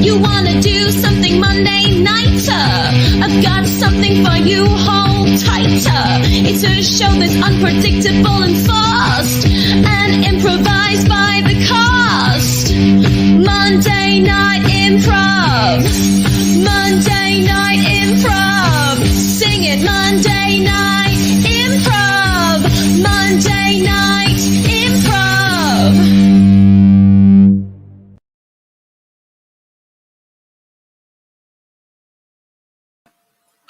You wanna do something Monday nighter? I've got something for you, hold tighter. It's a show that's unpredictable and fast, and improvised by the cast. Monday Night Improv. Monday Night Improv. Sing it, Monday Night Improv. Monday Night Improv.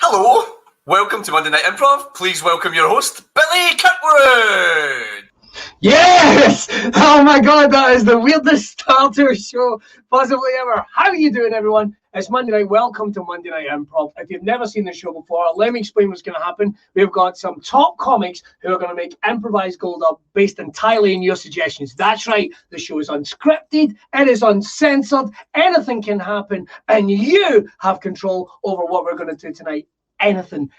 Hello, welcome to Monday Night Improv. Please welcome your host, Billy Kirkwood. Yes! Oh my god, that is the weirdest start to a show possibly ever. How are you doing, everyone? It's Monday night. Welcome to Monday Night Improv. If you've never seen the show before, let me explain what's going to happen. We've got some top comics who are going to make improvised gold up based entirely on your suggestions. That's right. The show is unscripted. It is uncensored. Anything can happen, and you have control over what we're going to do tonight. Anything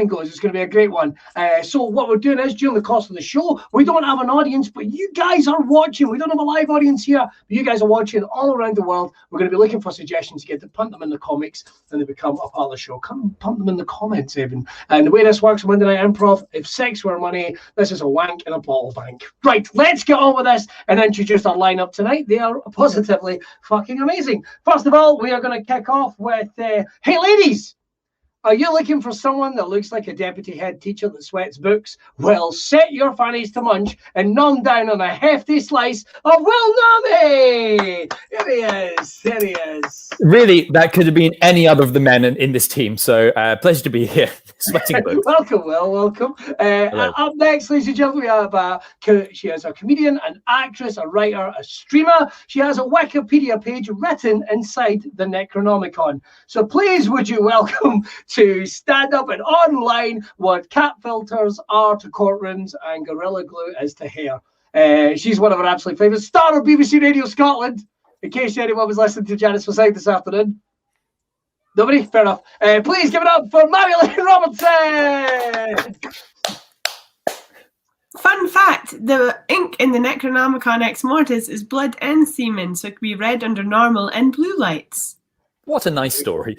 goes. It's going to be a great one. So what we're doing is, during the course of the show, we don't have an audience, but you guys are watching. We don't have a live audience here, but you guys are watching all around the world. We're going to be looking for suggestions. You get to punt them in the comics, and they become a part of the show. Come punt them in the comments, even. And the way this works, Monday Night Improv, if sex were money, this is a wank in a bottle bank. Right, let's get on with this and introduce our lineup tonight. They are positively fucking amazing. First of all, we are going to kick off with, hey, ladies. Are you looking for someone that looks like a deputy head teacher that sweats books? Well, set your fannies to munch and nom down on a hefty slice of Will Nami! Here he is. Here he is. Really, that could have been any other of the men in this team. So, pleasure to be here. Sweating books. Welcome, Will. Welcome. Up next, ladies and gentlemen, we have she is a comedian, an actress, a writer, a streamer. She has a Wikipedia page written inside the Necronomicon. So please, would you welcome to stand up and online what cat filters are to courtrooms and Gorilla Glue is to hair. She's one of our absolute favourites, star of BBC Radio Scotland, in case anyone was listening to Janice Forsyth this afternoon. Nobody? Fair enough. Please give it up for Marilyn Robertson! Fun fact, the ink in the Necronomicon Ex Mortis is blood and semen, so it can be read under normal and blue lights. What a nice story.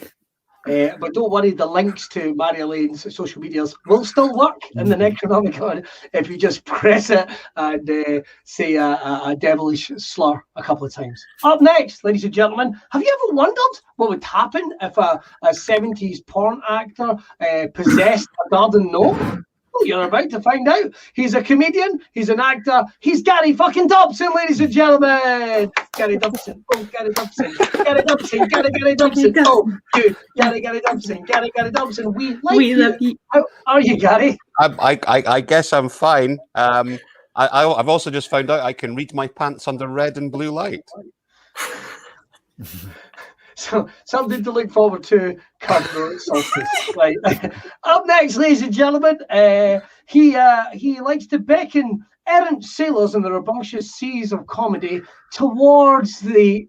But don't worry, the links to Mary Elaine's social medias will still work in the Necronomicon if you just press it and say a devilish slur a couple of times. Up next, ladies and gentlemen, have you ever wondered what would happen if a 70s porn actor possessed a garden gnome? Well, you're about to find out. He's a comedian, he's an actor, he's Gary fucking Dobson, ladies and gentlemen. Gary Dobson. Oh, Gary Dobson. Gary Dobson. Gary Dobson. Oh, you. Gary Dobson. Gary Dobson. We love you. How are you, Gary? I guess I'm fine. I've also just found out I can read my pants under red and blue light. So something to look forward to come the solstice. Right. Up next, ladies and gentlemen, he likes to beckon errant sailors in the rambunctious seas of comedy towards the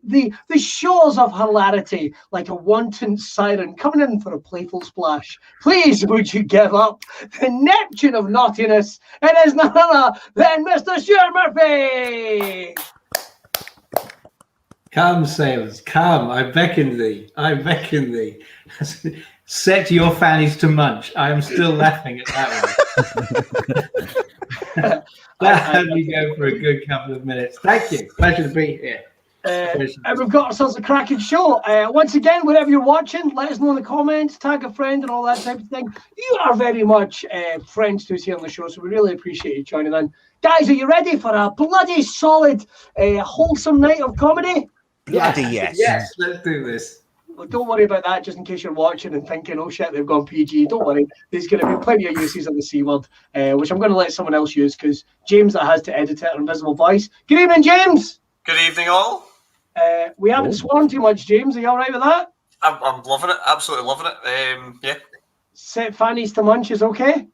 shores of hilarity, like a wanton siren coming in for a playful splash. Please, would you give up the Neptune of naughtiness? It is none other than Mr. Stuart Murphy. Come, sailors, come, I beckon thee, Set your fannies to munch. I am still laughing at that one. Let me go for a good couple of minutes. Thank you. Pleasure to be here. And we've got ourselves a cracking show. Once again, wherever you're watching, let us know in the comments, tag a friend and all that type of thing. You are very much friends to us here on the show, so we really appreciate you joining in. Guys, are you ready for a bloody solid, wholesome night of comedy? Bloody yes. Yes, let's do this. Well, don't worry about that, just in case you're watching and thinking, oh shit, they've gone PG. Don't worry. There's going to be plenty of uses of the C word, which I'm going to let someone else use, because James that has to edit it on Invisible Voice. Good evening, James. Good evening, all. We haven't sworn too much, James. Are you all right with that? I'm loving it. Absolutely loving it. Yeah. Set fannies to munch is okay?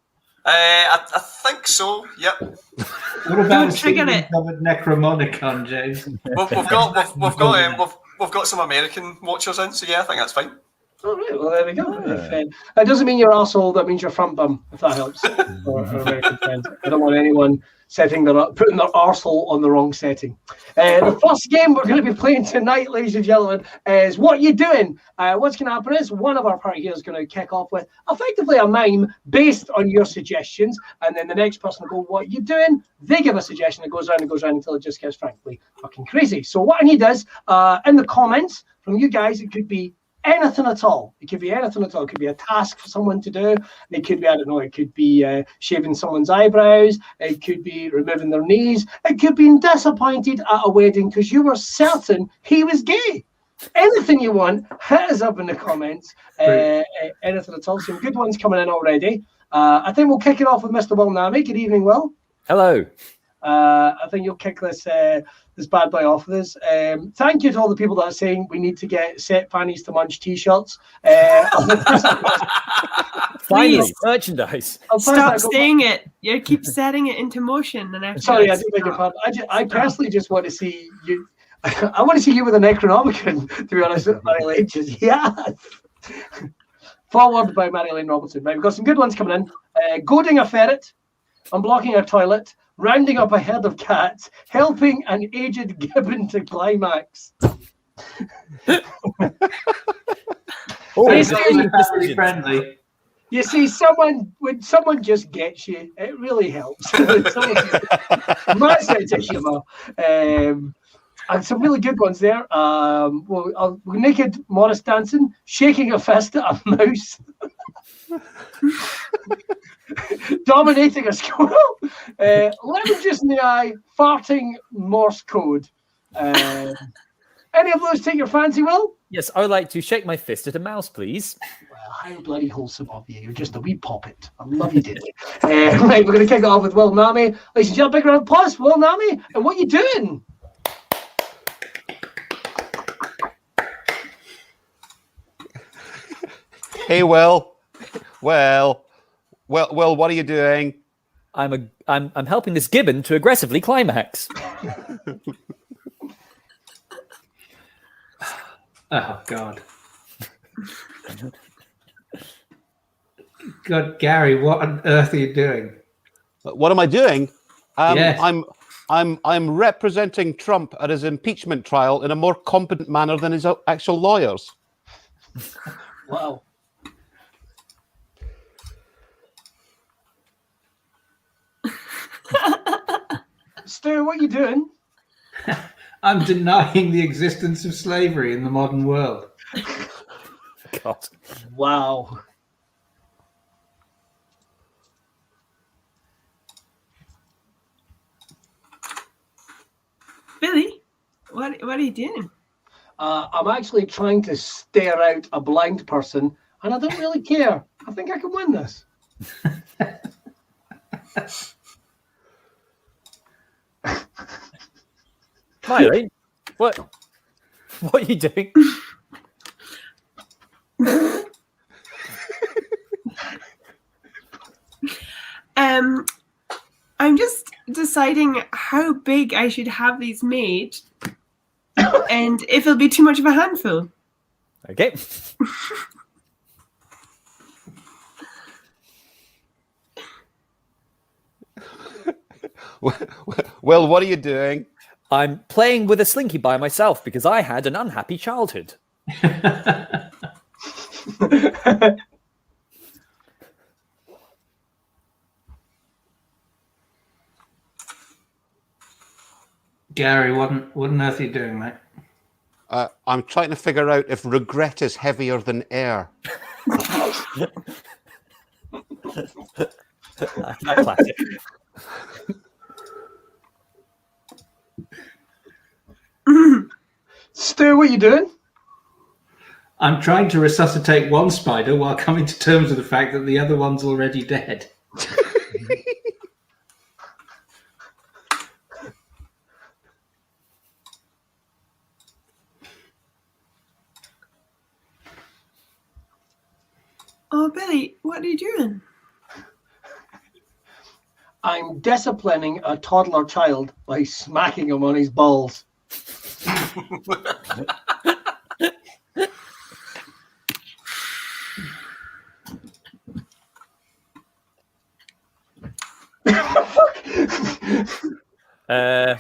I think so. Yep. What about trigger it? Covered Necromonicon, James? We've got some American watchers in, so yeah, I think that's fine. All right, well, there we go. If, that doesn't mean you're arsehole, that means you're front bum, if that helps. or American friends. I don't want anyone putting their arsehole on the wrong setting. The first game we're going to be playing tonight, ladies and gentlemen, is What You Doing? What's going to happen is one of our party here is going to kick off with effectively a mime based on your suggestions, and then the next person will go, what you doing? They give a suggestion, it goes round and goes round until it just gets frankly fucking crazy. So what I need is, in the comments from you guys, it could be anything at all. It could be anything at all. It could be a task for someone to do. It could be, I don't know, it could be shaving someone's eyebrows. It could be removing their knees. It could be disappointed at a wedding because you were certain he was gay. Anything you want, hit us up in the comments. Anything at all. Some good ones coming in already. I think we'll kick it off with Mr. Will Nami. Good evening, Will. Hello. I think you'll kick this bad boy off with us. Thank you to all the people that are saying we need to get Set Fannies to Munch t-shirts. Finally, merchandise. Stop saying it. You keep setting it into motion. And sorry, I do beg your pardon. I personally just want to see you. I want to see you with a Necronomicon, to be honest with Marilyn. Yes. Forward by Marilyn Robertson. Right, we've got some good ones coming in. Goading a ferret, unblocking a toilet, rounding up a herd of cats, helping an aged gibbon to climax. Family friendly. You see, when someone just gets you, it really helps. My sense of humour. And some really good ones there. Naked Morris dancing, shaking a fist at a mouse. Dominating a squirrel, lemon juice in the eye, farting Morse code. Any of those take your fancy, Will? Yes, I would like to shake my fist at a mouse, please. Well, how bloody wholesome of you. You're just a wee poppet. I love you, dearly. Right, we're going to kick it off with Will Nami. Ladies and gentlemen, big round of applause, Will Nami. And what are you doing? Hey, Will. Well, what are you doing? I'm helping this gibbon to aggressively climax. Oh God. God, Gary, what on earth are you doing? What am I doing? Yes. I'm representing Trump at his impeachment trial in a more competent manner than his actual lawyers. Wow. Stu, what are you doing? I'm denying the existence of slavery in the modern world. God. Wow. Billy, what are you doing? I'm actually trying to stare out a blind person, and I don't really care. I think I can win this. Miley, what are you doing? I'm just deciding how big I should have these made, and if it'll be too much of a handful. Okay. Well, what are you doing? I'm playing with a slinky by myself because I had an unhappy childhood. Gary, what on earth are you doing, mate? I'm trying to figure out if regret is heavier than air. Classic. Stu, what are you doing? I'm trying to resuscitate one spider while coming to terms with the fact that the other one's already dead. Oh, Billy, what are you doing? I'm disciplining a toddler child by smacking him on his balls.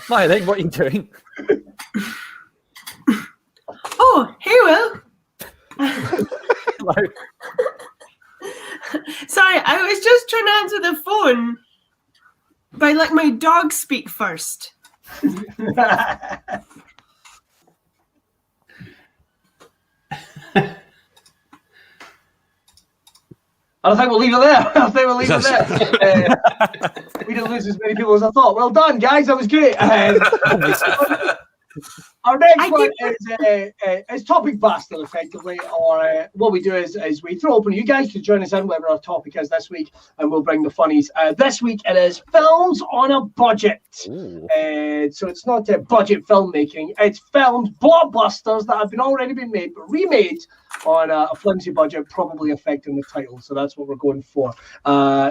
Maya, then what are you doing? Oh, hey, Will. Hello. Sorry, I was just trying to answer the phone by letting my dog speak first. I think we'll leave it there. I think we'll leave it there. We didn't lose as many people as I thought. Well done, guys. That was great. Our next one is Topic Bastard, effectively. Or what we do is we throw open you guys to join us in whatever our topic is this week, and we'll bring the funnies. This week it is films on a budget. So it's not budget filmmaking. It's filmed blockbusters that have already been made, but remade on a flimsy budget, probably affecting the title. So that's what we're going for.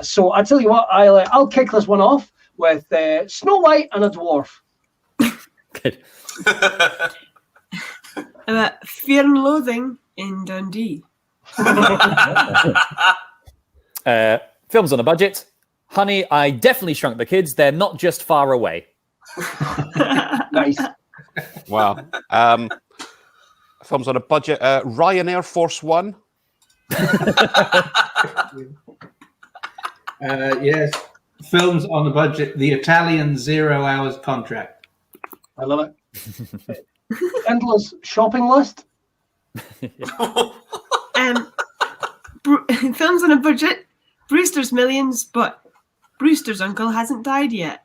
So I tell you what, I'll kick this one off with Snow White and a Dwarf. Good. Fear and Loathing in Dundee. Films on a budget. Honey, I definitely shrunk the kids. They're not just far away. Nice. Wow. Films on a budget. Ryanair Force One. Yes. Films on the budget. The Italian 0 Hours Contract. I love it. Endless shopping list. Films on a budget. Brewster's Millions, but Brewster's uncle hasn't died yet.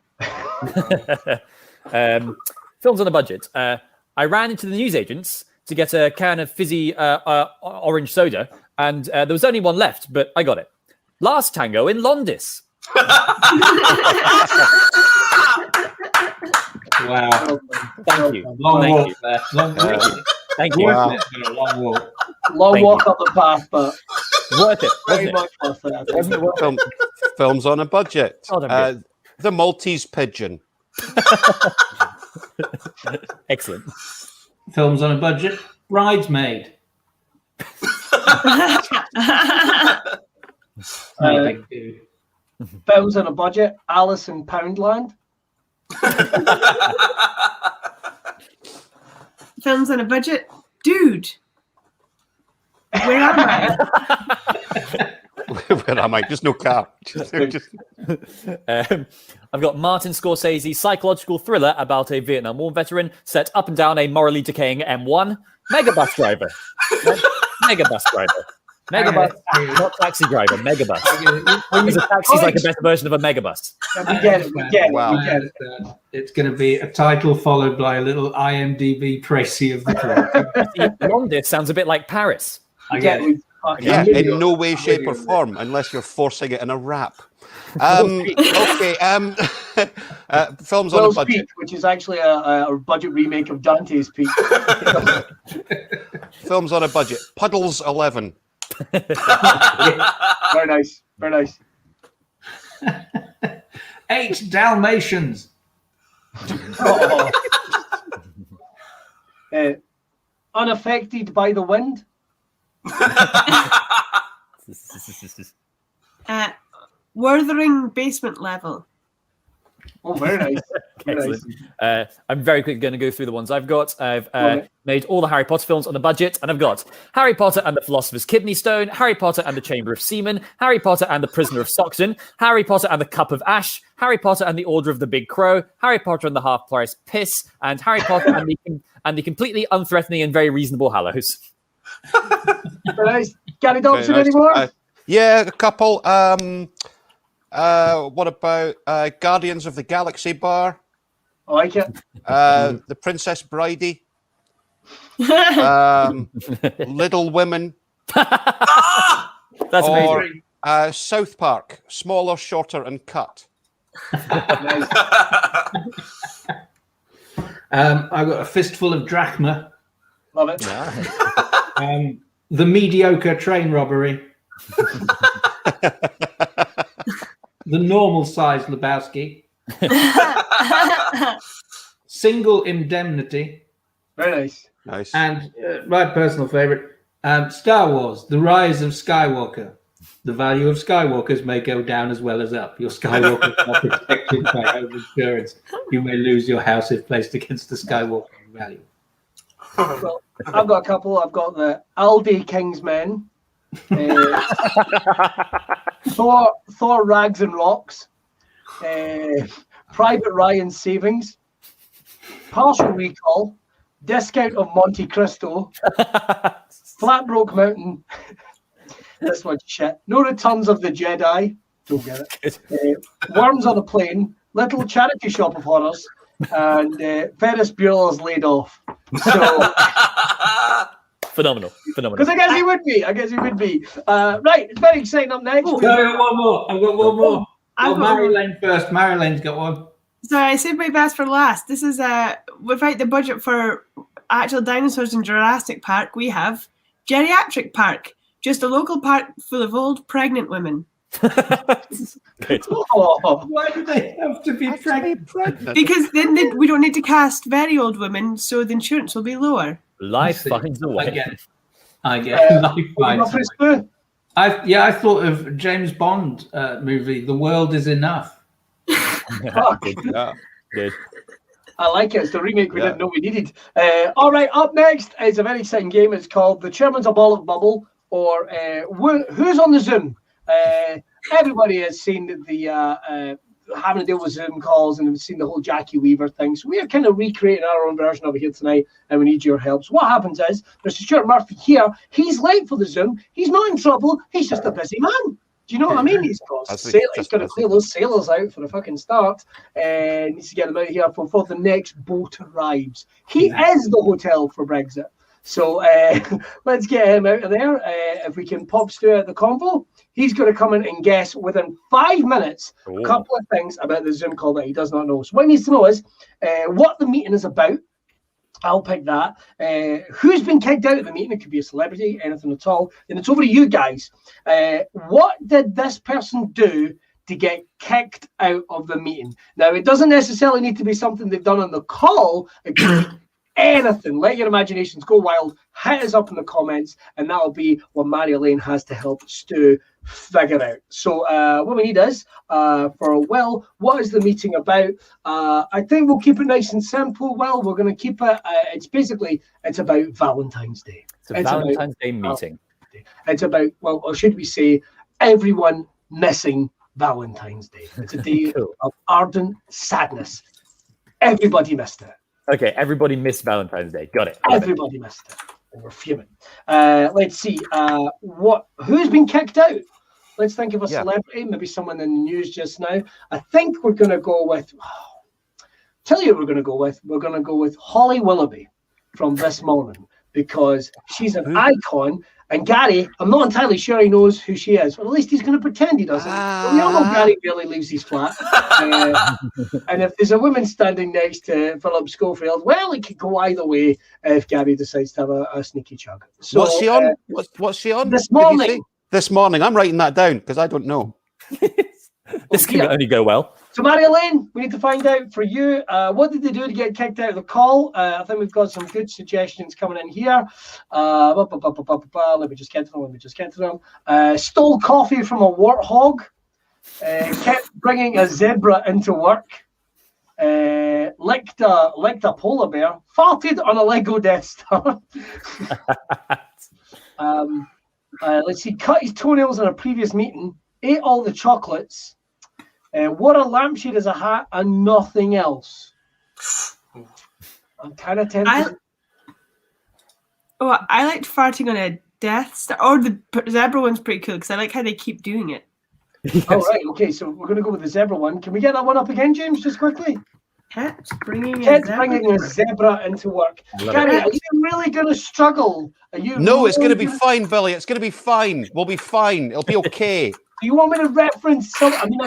Films on a budget. I ran into the newsagents to get a can of fizzy orange soda, and there was only one left, but I got it. Last Tango in Londis. Wow. Thank you. Long Thank walk you. there. Long walk. Thank you. Wow. It's been a long walk. Long Thank walk you. up the path, but Worth it. very Wasn't it? much worth it. I think. Wasn't it worth it? Films on a budget. Oh, they're The Maltese Pigeon. Excellent. Films on a budget. Bridesmaid. Big dude. Films on a budget. Alice in Poundland. Films on a budget. Dude, where am I? Where am I? Just no car. Just- I've got Martin Scorsese's psychological thriller about a Vietnam War veteran set up and down a morally decaying M1. Megabus driver. Megabus driver. Megabus, not taxi driver. Megabus. Because a taxi's like a better version of a megabus. Yeah, we get it. We get it. Wow. We get it. It's going to be a title followed by a little IMDb précis of the plot. Londis sounds a bit like Paris. I get it. Yeah, with you. in no way, shape, or with you. form, unless you're forcing it in a rap. Okay. Films on a Will's budget. Peak, which is actually a budget remake of Dante's Peak. Films on a budget. Puddles 11. Very nice. Very nice. 8 Dalmatians. Oh. Unaffected by the wind. Wuthering basement level. Oh, very nice. Very nice. Excellent. I'm very quickly going to go through the ones I've got. I've made all the Harry Potter films on a budget, and I've got Harry Potter and the Philosopher's Kidney Stone, Harry Potter and the Chamber of Seamen, Harry Potter and the Prisoner of Stockton, Harry Potter and the Cup of Ash, Harry Potter and the Order of the Big Crow, Harry Potter and the Half-Price Piss, and Harry Potter and the completely unthreatening and very reasonable Hallows. Very nice. Gary Dobson Very nice. anymore? Yeah, a couple. What about Guardians of the Galaxy Bar? I like it. The Princess Bridie. Little Women. That's Or amazing. South Park. Smaller, shorter, and cut. Nice. I've got a fistful of drachma. Love it. The mediocre train robbery. The normal size Lebowski. Single indemnity. Very nice. Nice. And my personal favorite, Star Wars, The Rise of Skywalker. the value of Skywalkers may go down as well as up. Your Skywalkers are protected by home insurance. You may lose your house if placed against the Skywalker value. Well, I've got a couple. I've got the Aldi Kingsmen, Thor Rags and Rocks, Private Ryan Savings, Partial Recall, Discount of Monte Cristo, Flatbroke Mountain. This one's shit. No Returns of the Jedi. Don't get it. Worms on a Plane, Little Charity Shop of Horrors, and Ferris Bueller's Laid Off. So, Phenomenal. because I guess he would be. Right, it's very exciting. Up next. I've got one more. I've got Mary one. Lane first. Mary Lane's got one. Sorry, I saved my best for last. This is without the budget for actual dinosaurs in Jurassic Park, we have Geriatric Park, just a local park full of old pregnant women. Good. Oh, Why do they have to be pregnant? Because then we don't need to cast very old women, so the insurance will be lower. Life finds a way. I get life what finds for a way. Spoo? I thought of James Bond movie, The World Is Enough. Good. Yeah. Good. I like it. It's the remake we Yeah. didn't know we needed. All right, up next is a very exciting game. It's called The Chairman's a Ball of Bubble, or Who's on the Zoom? Everybody has seen the having to deal with Zoom calls and we've seen the whole Jackie Weaver thing. So we are kind of recreating our own version of it here tonight, and we need your help. So what happens is, Mr. Stuart Murphy here, he's late for the Zoom. He's not in trouble. He's just a busy man. Do you know what I mean? He's got he's got to clear those sailors out for the fucking start, and needs to get them out here before the next boat arrives. He is the hotel for Brexit. So let's get him out of there. If we can pop Stuart the convo, he's going to come in and guess within 5 minutes a couple of things about the Zoom call that he does not know. So what he needs to know is what the meeting is about. I'll pick that. Who's been kicked out of the meeting? It could be a celebrity, anything at all. Then it's over to you guys. What did this person do to get kicked out of the meeting? Now, it doesn't necessarily need to be something they've done on the call. It could be anything. Let your imaginations go wild. Hit us up in the comments, and that'll be what Mary Elaine has to help Stu figure out. So what we need is for Will, what is the meeting about? I think we'll keep it nice and simple. Will, we're going to keep it. It's about Valentine's Day. It's a Valentine's Day meeting. It's about, well, or should we say, everyone missing Valentine's Day. It's a day Cool. of ardent sadness. Everybody missed it. Okay, everybody missed Valentine's Day. Got it. Everybody missed it. And we're fuming. Let's see. Who's been kicked out? Let's think of a celebrity, maybe someone in the news just now. I think we're going to go with. Tell you what we're going to go with. We're going to go with Holly Willoughby from This Morning, because she's an icon. And Gary, I'm not entirely sure he knows who she is, or at least he's going to pretend he doesn't. But we all know Gary barely leaves his flat. And if there's a woman standing next to Philip Schofield, well, it could go either way if Gary decides to have a sneaky chug. So, What's she on? What's she on? This Did you morning. say? This morning. I'm writing that down because I don't know. This can only go well. So, Mary Elaine, we need to find out for you, what did they do to get kicked out of the call? I think we've got some good suggestions coming in here. Let me just get to them. Stole coffee from a warthog. Kept bringing a zebra into work. Licked a polar bear. Farted on a Lego Death Star. Let's see. Cut his toenails in a previous meeting. Ate all the chocolates. Wore a lampshade as a hat and nothing else. I'm kind of tempted. I liked farting on a Death Star. Or the zebra one's pretty cool because I like how they keep doing it. Oh, right. Okay, so we're going to go with the zebra one. Can we get that one up again, James, just quickly? Kept bringing a zebra into work. Gary, are you really going to struggle? No, it's going to be fine, Billy. It's going to be fine. We'll be fine. It'll be okay. Do you want me to reference some? I mean,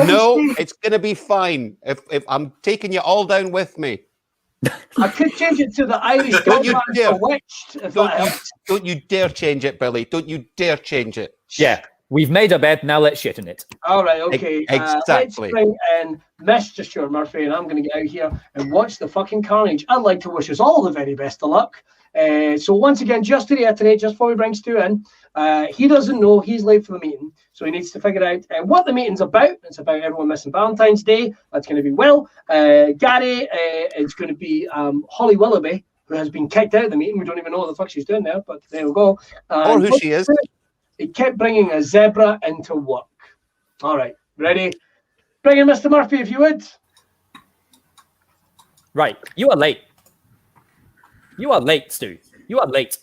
No, it's going to be fine. If I'm taking you all down with me. I could change it to the Irish Don't you Dogman dare. Bewitched. If that helps. Don't you dare change it, Billy. Don't you dare change it. Yeah, We've made a bed, now let's shit in it. All right, okay. Let's Exactly. bring in Mr. Stuart Murphy, and I'm going to get out here and watch the fucking carnage. I'd like to wish us all the very best of luck. So once again, just to reiterate, just before we bring Stu in, he doesn't know he's late for the meeting, so he needs to figure out what the meeting's about. It's about everyone missing Valentine's Day. That's going to be Will. Gary, it's going to be Holly Willoughby, who has been kicked out of the meeting. We don't even know what the fuck she's doing there, but there we go. Or who she is. He kept bringing a zebra into work. All right, ready? Bring in Mr. Murphy, if you would. Right, you are late. You are late, Stu. You are late.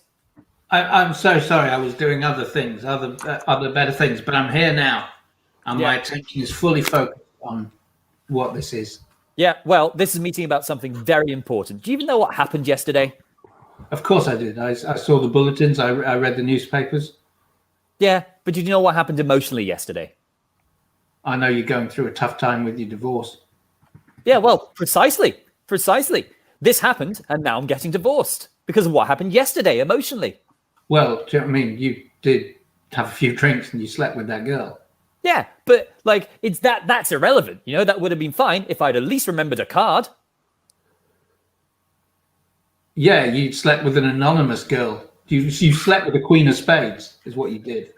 I'm so sorry. I was doing other things, other better things, but I'm here now, and my attention is fully focused on what this is. Yeah, well, this is a meeting about something very important. Do you even know what happened yesterday? Of course I did. I saw the bulletins. I read the newspapers. Yeah, but did you know what happened emotionally yesterday? I know you're going through a tough time with your divorce. Yeah, well, precisely. This happened, and now I'm getting divorced because of what happened yesterday emotionally. Well, do you know what I mean? You did have a few drinks and you slept with that girl. Yeah, but like it's that's irrelevant. You know, that would have been fine if I'd at least remembered a card. Yeah, you slept with an anonymous girl. You slept with the Queen of Spades, is what you did.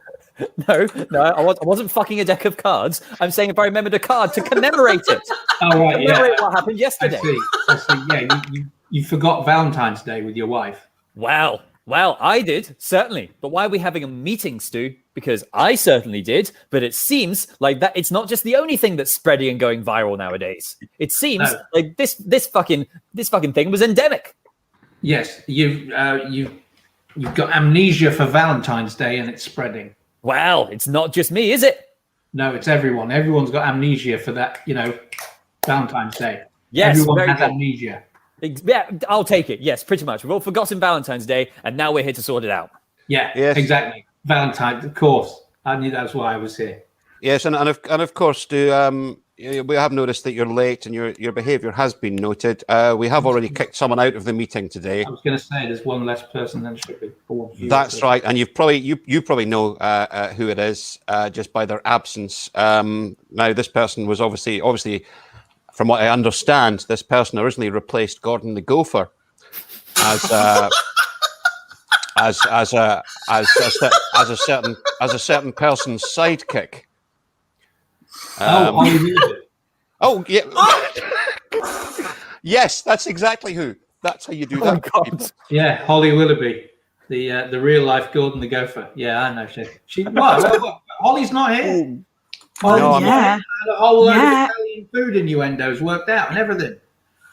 No, I wasn't fucking a deck of cards. I'm saying if I remembered a card to commemorate it. Oh, right, Commemorate what happened yesterday. I see. Yeah, you forgot Valentine's Day with your wife. Well, I did, certainly. But why are we having a meeting, Stu? Because I certainly did, but it seems like that it's not just the only thing that's spreading and going viral nowadays. It seems like this fucking thing was endemic. Yes, you've got amnesia for Valentine's Day and it's spreading. Well, it's not just me, is it? No, it's everyone. Everyone's got amnesia for that, Valentine's Day. Yes, everyone has amnesia. Yeah, I'll take it. Yes, pretty much. We've all forgotten Valentine's Day, and now we're here to sort it out. Yeah, yes. Exactly. Valentine's, of course. I knew that's why I was here. Yes, and of course, we have noticed that you're late and your behaviour has been noted. We have already kicked someone out of the meeting today. I was going to say there's one less person than should be. That's right, and you probably know who it is just by their absence. Now, this person was obviously, from what I understand, this person originally replaced Gordon the Gopher as a certain person's sidekick. Oh yeah. Yes, that's exactly who. That's how you do that. God. Yeah, Holly Willoughby, the real life Gordon the Gopher. Yeah, I know she. What? Holly's not here. Oh, No, yeah. The whole load of Italian food innuendos worked out and everything.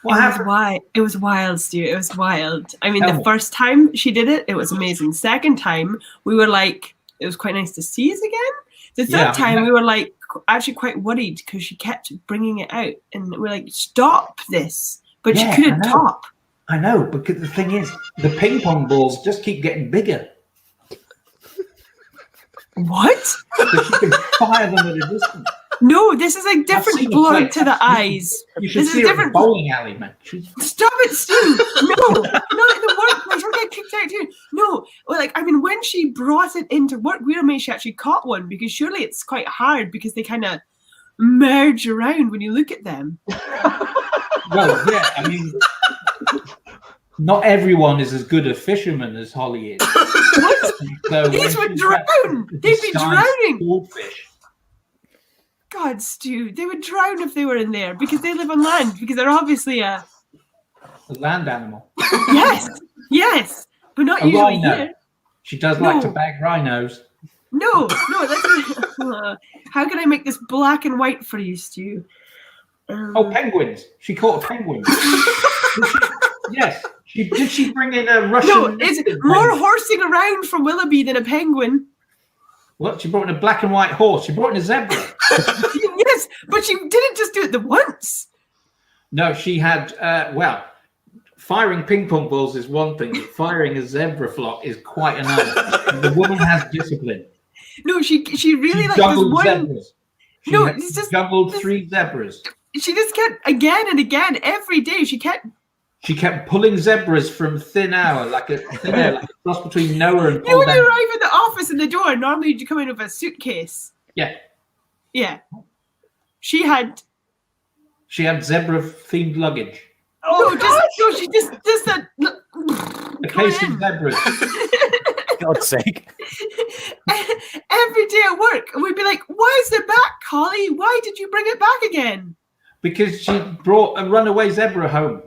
What happened? It was wild, Stu. It was wild. I mean, the first time she did it, it was amazing. Second time, we were like, it was quite nice to see us again. The third time, we were like, actually quite worried because she kept bringing it out. And we're like, stop this. But she couldn't stop. I know, because the thing is, the ping pong balls just keep getting bigger. What? So she can fire them at a distance. No, this is like different blood to the eyes. You should This see is her at different. the bowling alley, man. Stop it, Stu! No, not in the workplace. We're getting kicked out too. No, when she brought it into work, we were amazed she actually caught one because surely it's quite hard because they kind of merge around when you look at them. Well, yeah, I mean, not everyone is as good a fisherman as Holly is. What? So These would drown. They'd be drowning. Goldfish. God, Stu, they would drown if they were in there because they live on land because they're obviously a land animal. Yes, but not a usually rhino. here. She does like to bag rhinos. No. How can I make this black and white for you, Stu? Penguins. She caught a penguin. Yes. Did she bring in a Russian? No, it's more horsing around from Willoughby than a penguin. What? She brought in a black and white horse. She brought in a zebra. Yes, but she didn't just do it the once. No, she had, firing ping pong balls is one thing. Firing a zebra flock is quite another. The woman has discipline. No, she really like juggled one. Zebras. She juggled 3 zebras. She just kept again and again every day. She kept She kept pulling zebras from thin air, like a cross between Noah and You Paul when you Daniels. arrive at the office in the door, normally you come in with a suitcase. Yeah. Yeah. She had zebra-themed luggage. she just said A case of zebras. God's sake. every day at work. And we'd be like, why is it back, Holly? Why did you bring it back again? Because she brought a runaway zebra home.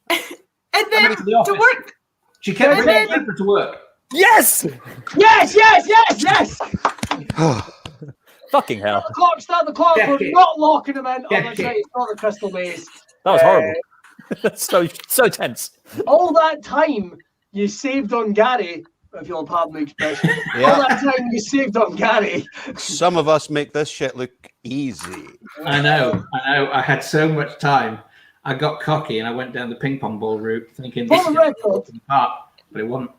And then to the office. to work. She kept And bringing then- zebra to work. Yes! Yes! Fucking hell. Start the clock. Yeah, We're okay. not locking them in. Oh, Yeah, that's okay. right. It's not the crystal maze. That was horrible. That's so tense. All that time you saved on Gary, if you'll pardon the expression. Yeah. All that time you saved on Gary. Some of us make this shit look easy. I know. I had so much time. I got cocky and I went down the ping pong ball route, thinking For this the is record, part, but it wasn't.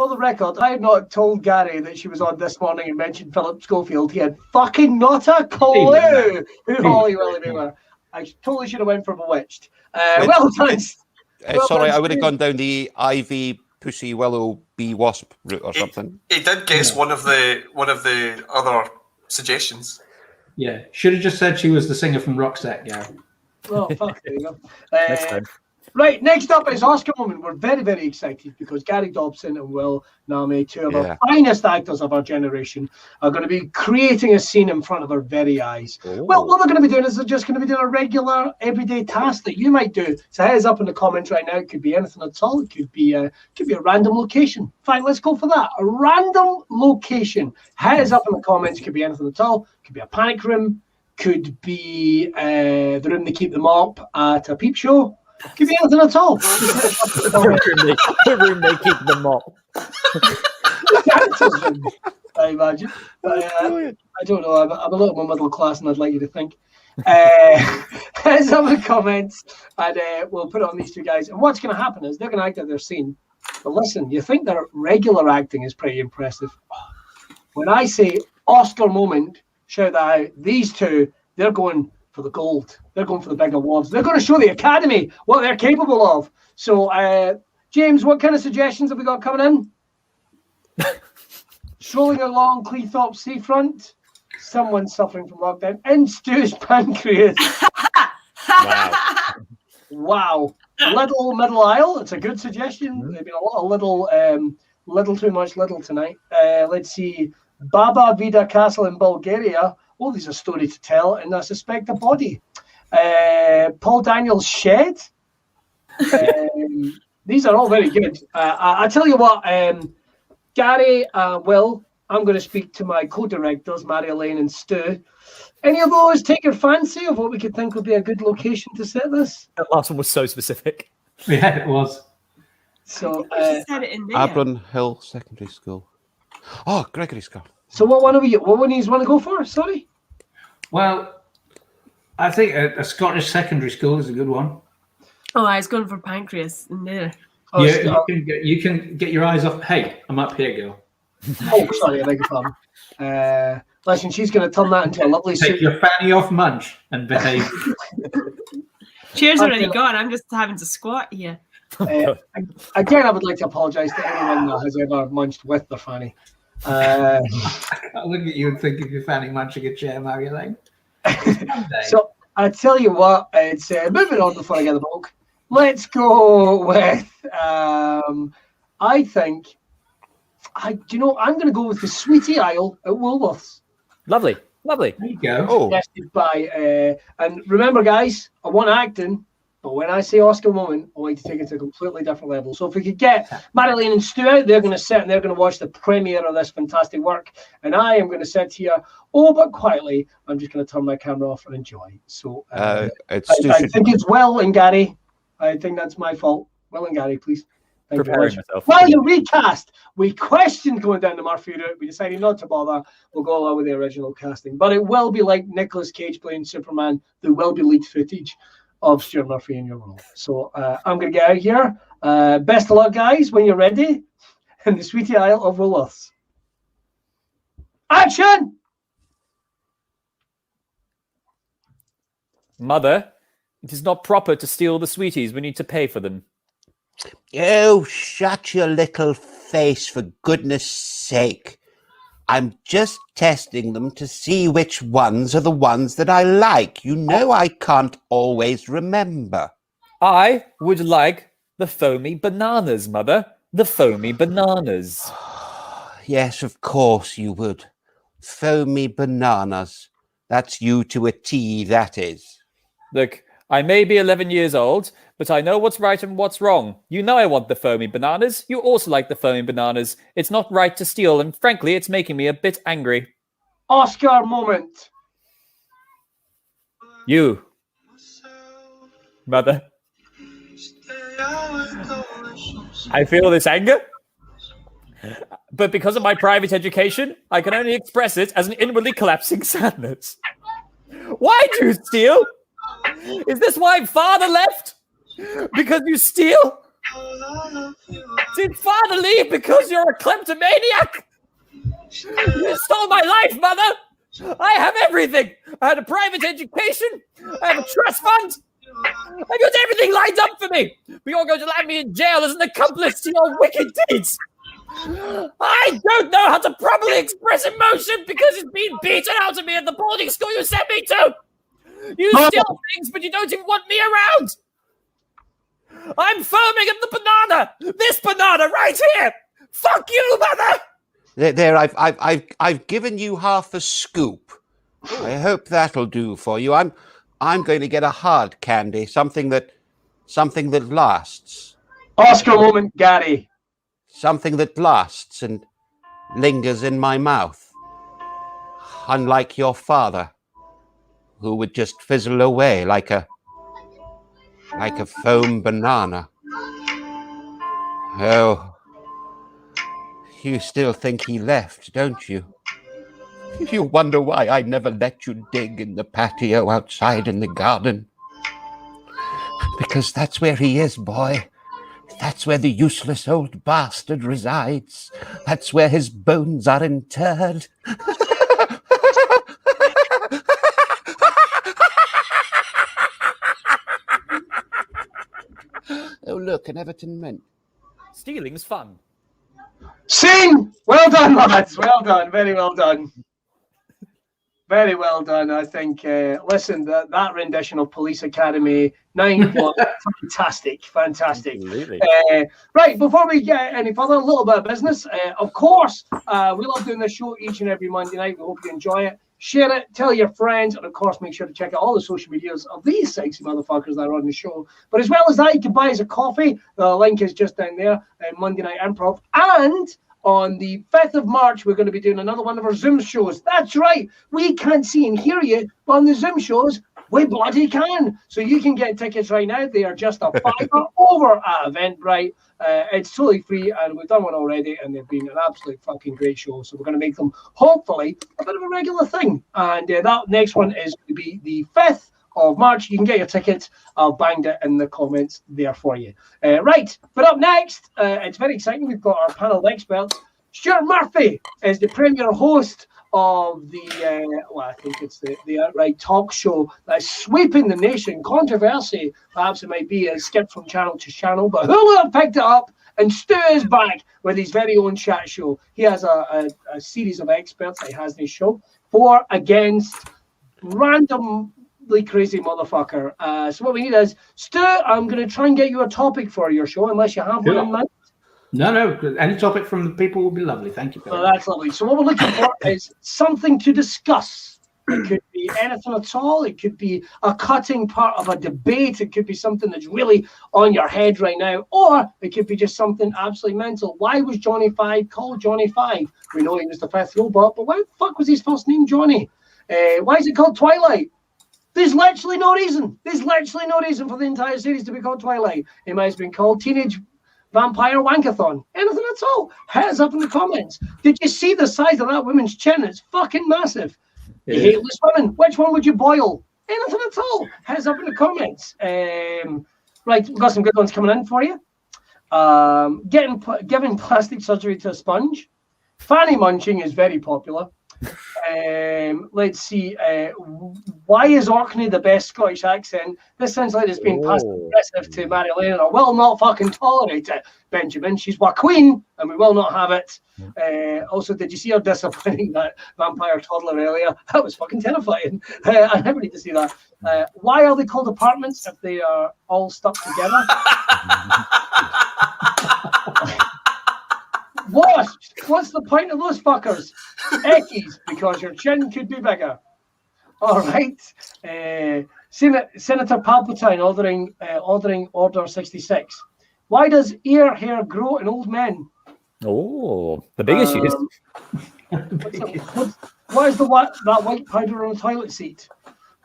I had not told Gary that she was on this morning and mentioned Philip Schofield. He had fucking not a clue who Holly Willoughby were. I totally should have went for Bewitched. Well done. It's all right. I would have gone down the Ivy Pussy Willow Bee Wasp route or something. He did guess one of the other suggestions. Yeah, should have just said she was the singer from Roxette, Gary. Oh, fuck, there you go. Next time. Right, next up is Oscar moment. We're very, very excited because Gary Dobson and Will Name, two of our finest actors of our generation, are going to be creating a scene in front of our very eyes. Oh. Well, what they're going to be doing is they're just going to be doing a regular, everyday task that you might do. So heads up in the comments right now. It could be anything at all. It could be a random location. Fine, let's go for that. A random location. Heads up in the comments. It could be anything at all. It could be a panic room. Could be the room they keep them up at a peep show. Could be anything at all. The room they keep them up. I imagine. But, I don't know. I'm a little more middle class than I'd like you to think. Heads up in the comments, and we'll put it on these two guys. And what's going to happen is they're going to act out their scene. But listen, you think their regular acting is pretty impressive. When I say Oscar moment, shout that out. These two, they're going for the gold. They're going for the big awards. They're going to show the Academy what they're capable of. So, James, what kind of suggestions have we got coming in? Strolling along Cleethorpes seafront. Someone suffering from lockdown. In Stu's pancreas. Wow. Little middle aisle. It's a good suggestion. There's been a lot of little too much little tonight. Let's see. Baba Vida Castle in Bulgaria. Oh, there's a story to tell, and I suspect a body. Paul Daniels' shed. These are all very good. I tell you what, Gary, Will, I'm going to speak to my co-directors, Mary-Elaine and Stu. Any of those take your fancy of what we could think would be a good location to set this? That last one was so specific. Yeah, it was. So, She said it in there. Abron Hill Secondary School. Oh, Gregory School. so what one do you want to go for? Sorry. Well, I think a Scottish secondary school is a good one. Oh, I was going for pancreas in there. Oh, You can get your eyes off. Hey, I'm up here, girl. oh, sorry, I beg your pardon. Listen, she's going to turn that into a lovely Take suit. your fanny off, Munch, and behave. Chair's already Okay. gone. I'm just having to squat here. Again, I would like to apologise to anyone that has ever munched with their fanny. I look at you and think of your fanny munching a chair, Mary-Elaine. So I tell you what, it's moving on before I get the book. Let's go with. I think. I'm going to go with the Sweetie Isle at Woolworths. Lovely. There you go. Oh, Suggested by. And remember, guys, I want acting, but when I say Oscar moment, I want to take it to a completely different level. So if we could get Marilyn and Stu out, they're going to sit and they're going to watch the premiere of this fantastic work, and I am going to sit here, but quietly. I'm just going to turn my camera off and enjoy. So it's I think it's Will and Gary. I think that's my fault. Will and Gary, please. Thank you very Preparing much. myself. While you recast, we questioned going down the Murphy route. We decided not to bother. We'll go along with the original casting. But it will be like Nicolas Cage playing Superman. There will be leaked footage of Stuart Murphy in your role. So I'm going to get out here. Best of luck, guys, when you're ready. In the Sweetie Isle of Woolworths. Action! Mother, It is not proper to steal the sweeties. We need to pay for them. Oh, shut your little face, for goodness sake. I'm just testing them to see which ones are the ones that I like. You know I can't always remember. I would like the foamy bananas, Mother. The foamy bananas. Yes, of course you would. Foamy bananas. That's you to a T, that is. Look, I may be 11 years old, but I know what's right and what's wrong. You know I want the foamy bananas. You also like the foamy bananas. It's not right to steal, and frankly, it's making me a bit angry. Oscar moment. You, Mother. I feel this anger, but because of my private education, I can only express it as an inwardly collapsing sadness. Why do you steal? Is this why Father left? Because you steal? Did Father leave because you're a kleptomaniac? You stole my life, Mother! I have everything! I had a private education, I have a trust fund, I've got everything lined up for me! But you're going to land me in jail as an accomplice to your wicked deeds! I don't know how to properly express emotion because it's been beaten out of me at the boarding school you sent me to! You steal things, but you don't even want me around! I'm foaming at the banana! This banana right here! Fuck you, Mother! There, I've given you half a scoop. I hope that'll do for you. I'm going to get a hard candy, something that lasts. Oscar moment, Gary. Something that lasts and lingers in my mouth. Unlike your father, who would just fizzle away like a foam banana. Oh, you still think he left, don't you? You wonder why I never let you dig in the patio outside in the garden. Because that's where he is, boy. That's where the useless old bastard resides. That's where his bones are interred. Oh, look, an Everton mint. Stealing's fun. Scene! Well done, lads. Well done. Very well done. Very well done. I think, listen, that rendition of Police Academy 9 was fantastic. Fantastic. Right, before we get any further, a little bit of business. Of course, we love doing this show each and every Monday night. We hope you enjoy it. Share it, tell your friends, and of course, make sure to check out all the social medias of these sexy motherfuckers that are on the show. But as well as that, you can buy us a coffee. The link is just down there, Monday Night Improv. And on the 5th of March, we're going to be doing another one of our Zoom shows. That's right. We can't see and hear you, but on the Zoom shows, we bloody can. So you can get tickets right now. They are just a $5 over at Eventbrite. It's totally free, and we've done one already, and they've been an absolute fucking great show. So we're going to make them, hopefully, a bit of a regular thing. And that next one is going to be the 5th of March. You can get your tickets. I'll bang it in the comments there for you. Right, but up next, it's very exciting. We've got our panel of experts. Stuart Murphy is the premier host of the, I think it's the outright talk show that's sweeping the nation. Controversy, perhaps it might be a skip from channel to channel, but Hulu have picked it up, and Stu is back with his very own chat show. He has a series of experts that he has in his show, for, against, randomly crazy motherfucker. So what we need is, Stu, I'm going to try and get you a topic for your show, unless you have one in mind. No, any topic from the people will be lovely. Thank you. Well, that's lovely. So what we're looking for is something to discuss. It could be anything at all. It could be a cutting part of a debate. It could be something that's really on your head right now. Or it could be just something absolutely mental. Why was Johnny 5 called Johnny 5? We know he was the fifth robot, but why the fuck was his first name Johnny? Why is it called Twilight? There's literally no reason. There's literally no reason for the entire series to be called Twilight. It might have been called Teenage Vampire Wankathon. Anything at all. Hands up in the comments. Did you see the size of that woman's chin? It's fucking massive. You hateless women. Which one would you boil? Anything at all. Hands up in the comments. Right, we've got some good ones coming in for you. Giving plastic surgery to a sponge. Fanny munching is very popular. Let's see. Why is Orkney the best Scottish accent? This sounds like it's been passed aggressive to Mary Elaine, and I will not fucking tolerate it, Benjamin. She's our queen, and we will not have it. Also, did you see her disappointing that vampire toddler earlier? That was fucking terrifying. I never need to see that. Why are they called apartments if they are all stuck together? Wasps! What's the point of those fuckers? Eckies, because your chin could be bigger. All right. Senator Palpatine ordering Order 66. Why does ear hair grow in old men? Oh, the big issues. What is that white powder on the toilet seat?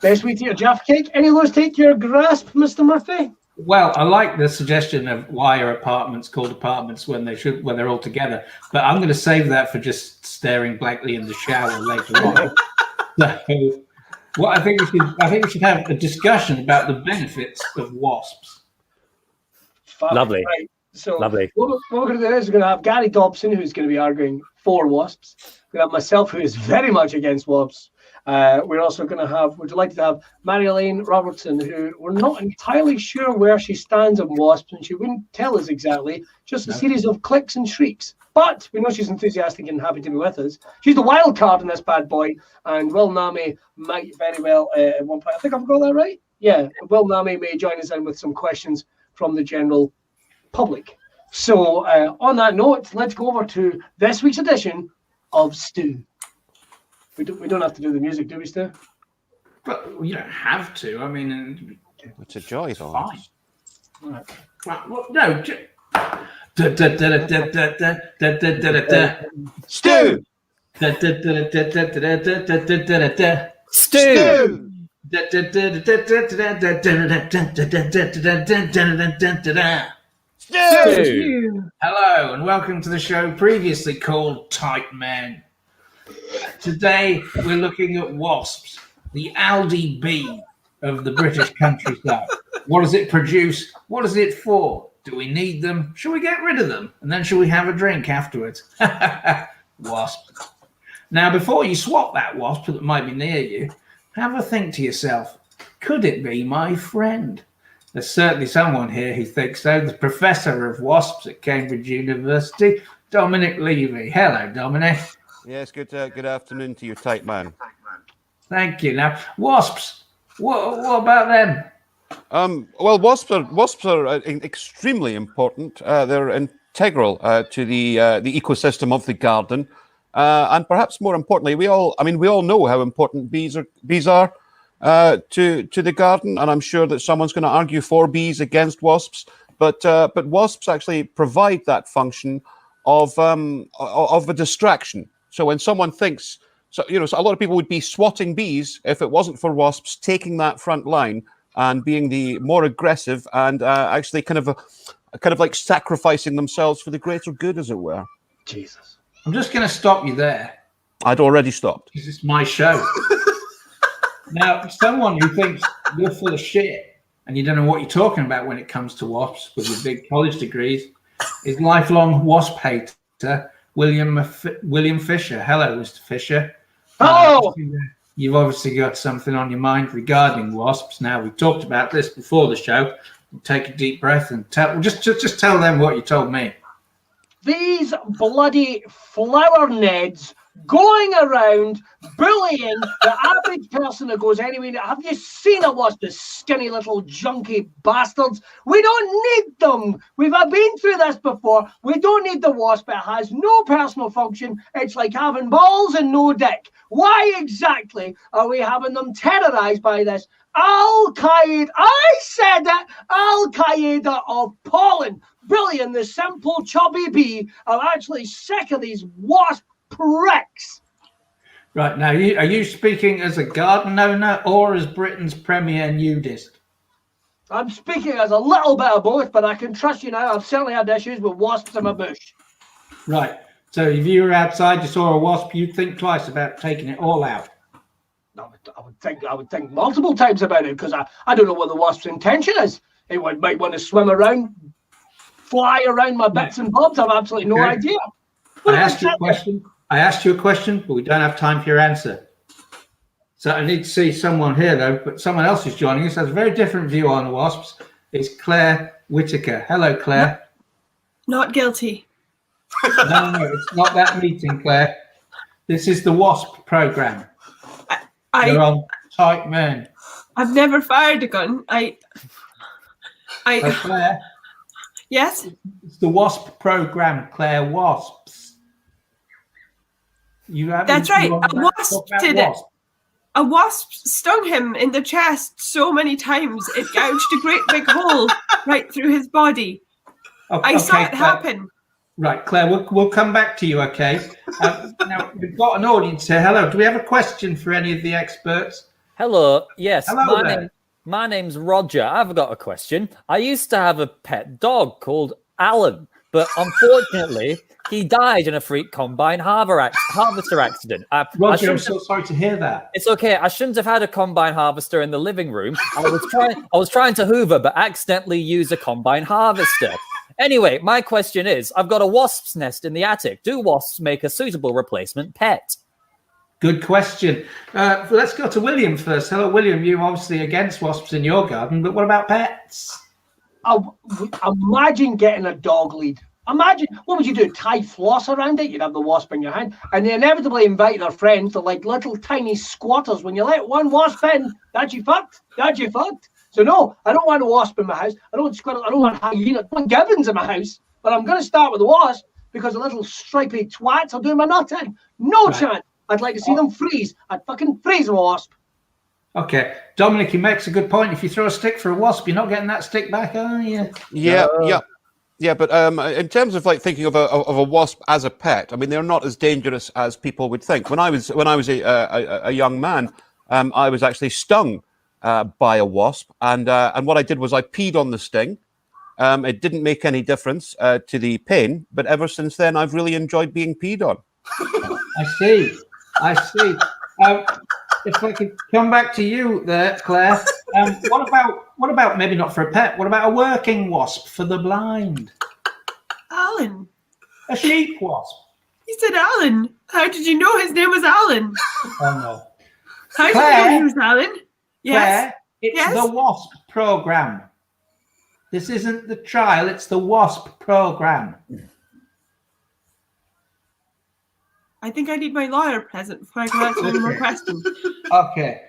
Best way to eat a Jaffa cake? Any of those take your grasp, Mr. Murphy? Well, I like the suggestion of why are apartments called apartments when they're all together, but I'm going to save that for just staring blankly in the shower later on. So, what I think we should have a discussion about the benefits of wasps. Lovely. Right. So Lovely. What we're going to do is we're going to have Gary Dobson, who's going to be arguing for wasps. We're going to have myself, who is very much against wasps. We're also going to have, we're delighted to have Mary Elaine Robertson, who we're not entirely sure where she stands on wasps, and she wouldn't tell us exactly, just a series of clicks and shrieks. But we know she's enthusiastic and happy to be with us. She's the wild card in this bad boy, and Will Nami might very well, at one point, I think I've got that right? Yeah, Will Nami may join us in with some questions from the general public. So on that note, let's go over to this week's edition of Stu. We don't have to do the music, do we, Stu? But you don't have to. I mean, It's a joy, though. fine. Right. Well, no. Stu! Stu! Stu! Hello and welcome to the show previously called Tight Men. Today we're looking at wasps, the Aldi bee of the British countryside. What does it produce? What is it for? Do we need them? Should we get rid of them? And then should we have a drink afterwards? Wasp. Now, before you swap that wasp that might be near you, have a think to yourself, could it be my friend? There's certainly someone here who thinks so. The professor of wasps at Cambridge University, Dominic Levy. Hello, Dominic. Yes, good afternoon to you, tight man. Thank you. Now, wasps. What about them? Well, wasps are extremely important. They're integral to the ecosystem of the garden, and perhaps more importantly, we all know how important bees are to the garden, and I'm sure that someone's going to argue for bees against wasps, but wasps actually provide that function of a distraction. So when someone thinks, so a lot of people would be swatting bees if it wasn't for wasps taking that front line and being the more aggressive and actually kind of like sacrificing themselves for the greater good, as it were. Jesus. I'm just going to stop you there. I'd already stopped. Because it's my show. Now, someone who thinks you're full of shit and you don't know what you're talking about when it comes to wasps with your big college degrees is lifelong wasp hater William Fisher. Hello, Mr. Fisher. Oh! You've obviously got something on your mind regarding wasps. Now, we talked about this before the show. Take a deep breath and just tell them what you told me. These bloody flower neds going around bullying the average person that goes anywhere. Have you seen a wasp, the skinny little junky bastards? We don't need them. We've been through this before. We don't need the wasp. It has no personal function. It's like having balls and no dick. Why exactly are we having them terrorized by this Al-Qaeda? I said it! Al-Qaeda of pollen. Bullying the simple chubby bee. I'm actually sick of these wasp pricks. Right, now, are you speaking as a garden owner or as Britain's premier nudist? I'm speaking as a little bit of both, but I can trust you now. I've certainly had issues with wasps in my bush. Right, so if you were outside, you saw a wasp, you'd think twice about taking it all out. I would think multiple times about it, because I don't know what the wasp's intention is. It might want to swim around, fly around my bits and bobs. I've absolutely no idea. I asked you a question. I asked you a question, but we don't have time for your answer. So I need to see someone here, though, but someone else is joining us. Has a very different view on wasps. It's Claire Whitaker. Hello, Claire. Not guilty. No, it's not that meeting, Claire. This is the WASP program. You're on Tight Men. I've never fired a gun. So Claire, Yes? it's the WASP program, Claire. Wasps. That's right. A wasp did it. A wasp stung him in the chest so many times it gouged a great big hole right through his body. I saw it happen. Right, Claire, we'll come back to you, okay? Now, we've got an audience here. Hello, do we have a question for any of the experts? Hello. Yes. Hello there. My name's Roger. I've got a question. I used to have a pet dog called Alan, but unfortunately, he died in a freak combine harvester accident. Roger, I'm so sorry to hear that. It's okay. I shouldn't have had a combine harvester in the living room. I was trying to hoover, but accidentally used a combine harvester. Anyway, my question is, I've got a wasp's nest in the attic. Do wasps make a suitable replacement pet? Good question. Let's go to first. Hello, William. You're obviously against wasps in your garden, but what about pets? Imagine getting a dog lead. Imagine, what would you do? Tie floss around it? You'd have the wasp in your hand. And they inevitably invite their friends. They're like little tiny squatters. When you let one wasp in, that's you fucked. That's you fucked. So no, I don't want a wasp in my house. I don't want squirrel. I don't want hyena. I don't want gibbons in my house. But I'm going to start with the wasp because the little stripy twats are doing my nut in. No chance. I'd like to see them freeze. I'd fucking freeze a wasp. Okay. Dominic, he makes a good point. If you throw a stick for a wasp, you're not getting that stick back, are you? Yeah, but in terms of like thinking of a wasp as a pet, I mean, they're not as dangerous as people would think. When I was a young man, I was actually stung by a wasp, and what I did was I peed on the sting. It didn't make any difference to the pain, but ever since then, I've really enjoyed being peed on. I see. If I could come back to you there, Claire. What about maybe not for a pet? What about a working wasp for the blind? Alan. A sheep wasp. He said Alan. How did you know his name was Alan? Oh no. How did you know he was Alan? Yes. Claire, it's the WASP program. This isn't the trial, it's the WASP program. I think I need my lawyer present before I can answer any more questions. Okay.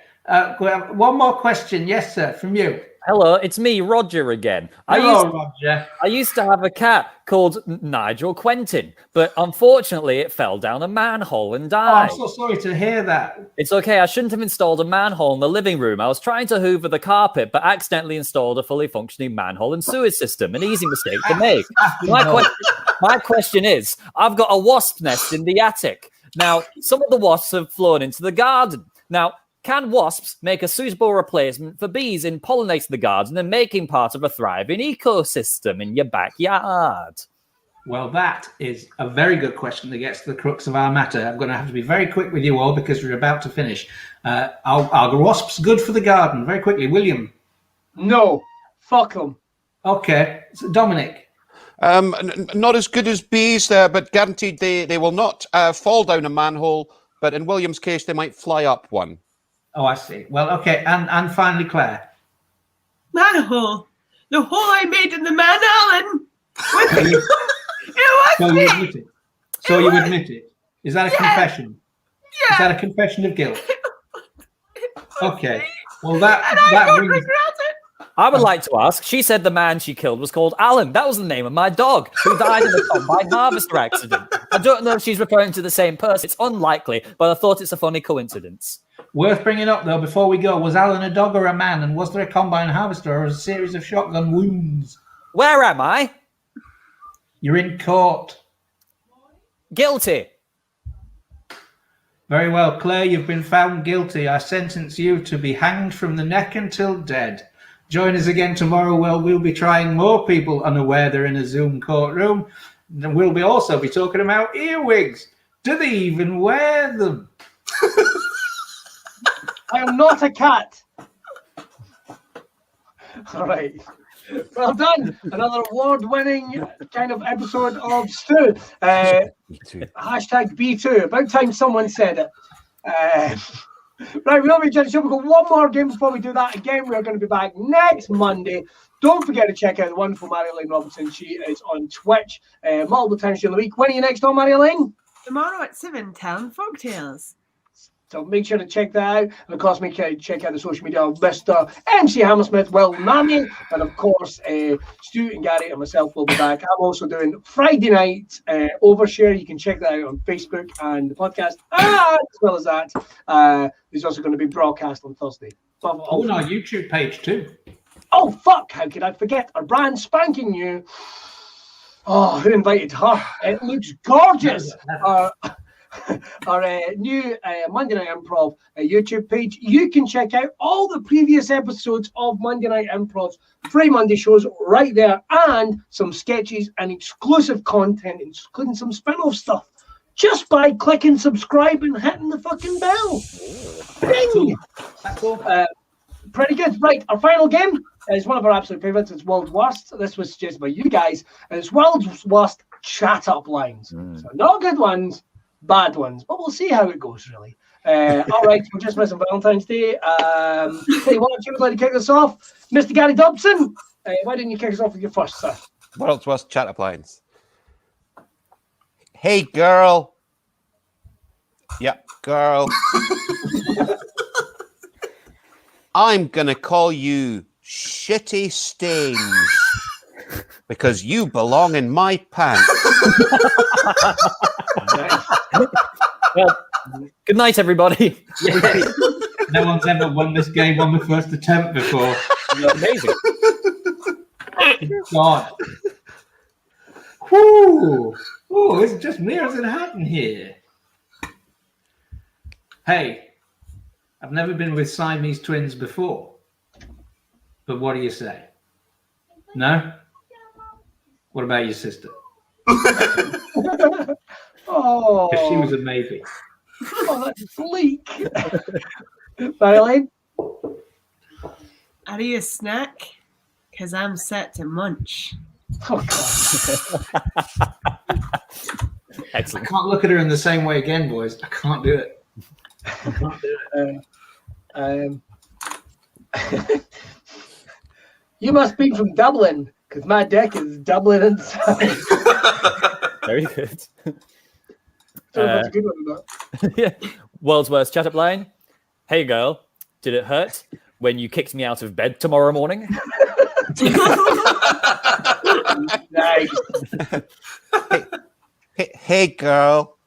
One more question. Yes, sir, from you. Hello, it's me, Roger, again. Roger. I used to have a cat called Nigel Quentin, but unfortunately it fell down a manhole and died. I'm so sorry to hear that. It's okay, I shouldn't have installed a manhole in the living room. I was trying to hoover the carpet, but accidentally installed a fully functioning manhole and sewer system. An easy mistake to make. My question is, I've got a wasp nest in the attic. Now, some of the wasps have flown into the garden. Now, can wasps make a suitable replacement for bees in pollinating the garden and making part of a thriving ecosystem in your backyard? Well, that is a very good question that gets to the crux of our matter. I'm going to have to be very quick with you all because we're about to finish. Are wasps good for the garden? Very quickly, William. No, fuck them. Okay, so Dominic. Not as good as bees, but guaranteed they will not fall down a manhole. But in William's case, they might fly up one. Oh, I see. Well, okay, and finally, Claire. Manhole. The hole I made in the man Alan. It was So me. you admit it. So you admit it. Is that a confession? Yeah. Is that a confession of guilt? Okay. Well, I that don't brings. regret it. I would like to ask, she said the man she killed was called Alan. That was the name of my dog, who died in a combine harvester accident. I don't know if she's referring to the same person. It's unlikely, but I thought it's a funny coincidence. Worth bringing up, though, before we go, was Alan a dog or a man? And was there a combine harvester or a series of shotgun wounds? Where am I? You're in court. Guilty. Very well, Claire, you've been found guilty. I sentence you to be hanged from the neck until dead. Join us again tomorrow where we'll be trying more people unaware they're in a Zoom courtroom. And we'll also be talking about earwigs. Do they even wear them? I am not a cat. All right. Well done. Another award-winning kind of episode of Stu. Me too. Hashtag B2. About time someone said it. Right, we don't be judging. We've got one more game before we do that. Again, we're going to be back next Monday. Don't forget to check out the wonderful Marilyn Robinson. She is on Twitch multiple times during the week. When are you next on, Marilyn? Tomorrow at 7, telling folktales. So make sure to check that out. And of course, make sure to check out the social media of Mr. MC Hammersmith, Will Nami, and of course, Stu and Gary and myself will be back. I'm also doing Friday night overshare. You can check that out on Facebook and the podcast. As well as that, there's also going to be broadcast on Thursday. On our YouTube page too. Oh, fuck. How could I forget? Our brand spanking new. Oh, who invited her? It looks gorgeous. Our new Monday Night Improv YouTube page. You can check out all the previous episodes of Monday Night Improv's free Monday shows right there, and some sketches and exclusive content, including some spin-off stuff, just by clicking subscribe and hitting the fucking bell. Ding! Pretty good. Right, our final game is one of our absolute favourites. It's World's Worst. This was suggested by you guys, and it's World's Worst chat-up lines. So not good ones, bad ones, but we'll see how it goes, really. All right, we're just missing Valentine's Day. Hey, why don't you like to kick this off? Mr. Gary Dobson, why didn't you kick us off with your first, sir? World's Worst chat-up lines. Hey, girl. Yep, girl. I'm going to call you Shitty Stains because you belong in my pants. Well, good night, everybody. Yeah. No one's ever won this game on the first attempt before. Amazing. God. Whoo! Oh, is it just me or is it happening here? Hey, I've never been with Siamese twins before. But what do you say? No? What about your sister? Oh, Because she was a maybe. Oh, that's bleak. Marilyn? Are you a snack? Because I'm set to munch. Oh, God. I Excellent. can't look at her in the same way again, boys. I can't do it. I can't do it. You must be from Dublin, because my deck is Dublin inside. Very good. So that's a good one, but Yeah. World's Worst chat-up line. Hey, girl, did it hurt when you kicked me out of bed tomorrow morning? nice. Hey, girl.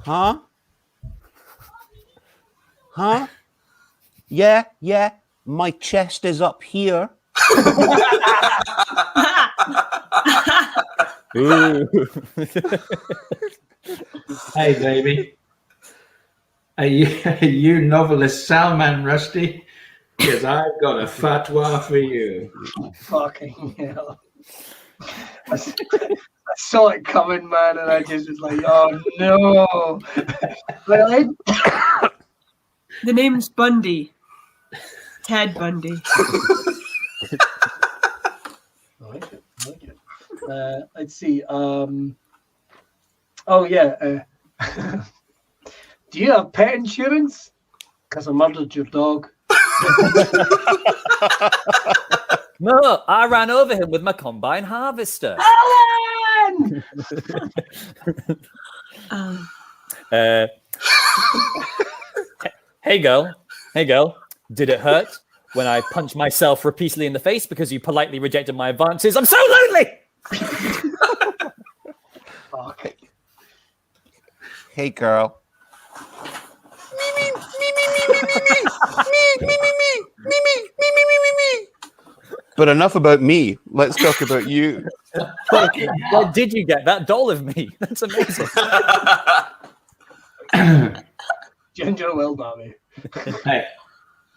Huh? Huh? Yeah. My chest is up here. Ooh. Hey, baby. Are you novelist Salman Rushdie? Because I've got a fatwa for you. Fucking hell. I saw it coming, man, and I just was like, oh no. Really? The name's Bundy. Ted Bundy. Let's see. Oh yeah. Do you have pet insurance? Because I murdered your dog. No, I ran over him with my combine harvester. Alan! Hey, girl. Did it hurt when I punched myself repeatedly in the face because you politely rejected my advances? I'm so lonely! Okay. Hey, girl. But enough about me. Let's talk about you. What did you get? That doll of me. That's amazing. Ginger will, Bobby. Hey,